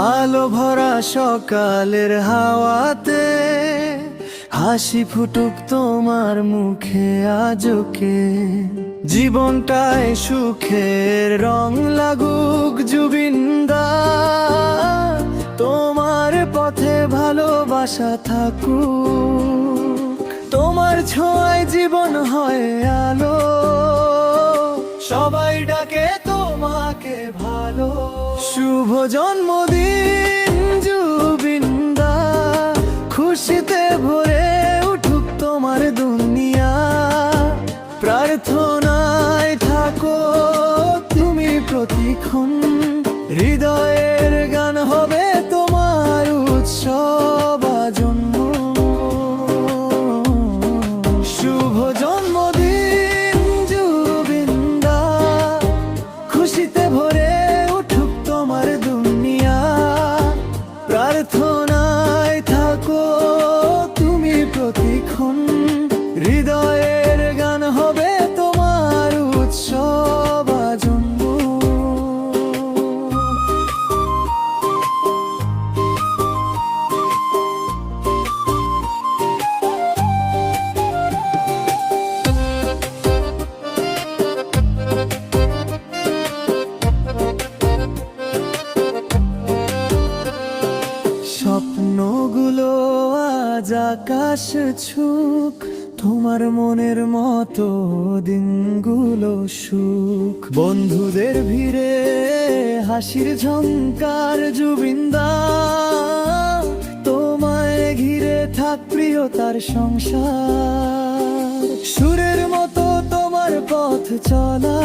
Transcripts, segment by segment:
আলো ভরা সকালের হাওয়াতে হাসি ফুটুক তোমার মুখে আজকে, জীবনটায় সুখের রং লাগুক জুবিন্দা, তোমার পথে ভালোবাসা থাকুক, তোমার ছোঁয়ায় জীবন হয় আলো, সবাই ডাকে তোমাকে ভালো। শুভ জন্মদিন জুবিন্দা, খুশিতে ভরে উঠুক তোমার দুনিয়া, প্রার্থনায় থাকো তুমি প্রতিক্ষণ, হৃদয়ের গান হবে তোমার উৎসব আজন্ম। শুভ জন্মদিন জুবিন্দা, খুশিতে ভরে উঠুক তোমার দুনিয়া, প্রার্থনায় থাকো তুমি প্রতিক্ষণ, হৃদয়ের গান হবে তোমার উৎসব আজন্ম। স্বপ্নগুলো আজ আকাশ ছুক, তোমার মনের মতো দিনগুলো সুখ, বন্ধুদের ভিড়ে হাসির ঝংকার জুবিন্দা, তোমায় ঘিরে থাক প্রিয়তার সংসার, সুরের মতো তোমার পথ চলা,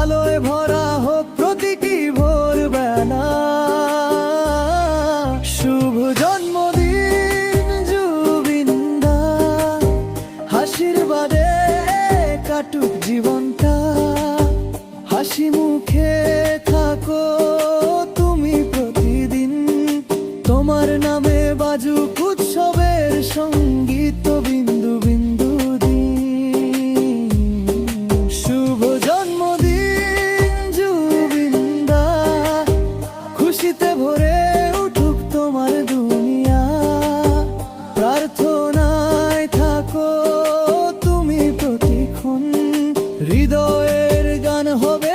আলোয় ভরা হোক প্রতিটি ভোরবেলা। শুভ জন্মদিন জুবিন্দা, আশীর্বাদে কাটুক জীবনটা, হাসি মুখে থাকো তুমি প্রতিদিন, তোমার নামে বাজুক উৎসবের সঙ্গীত বিন্দু বিন্দু দিন। শুভ জন্মদিন জুবিন্দা, খুশিতে ভরে উঠুক তোমার দুনিয়া, প্রার্থনায় থাকো তুমি প্রতিক্ষণ, হৃদয়ের গান হবে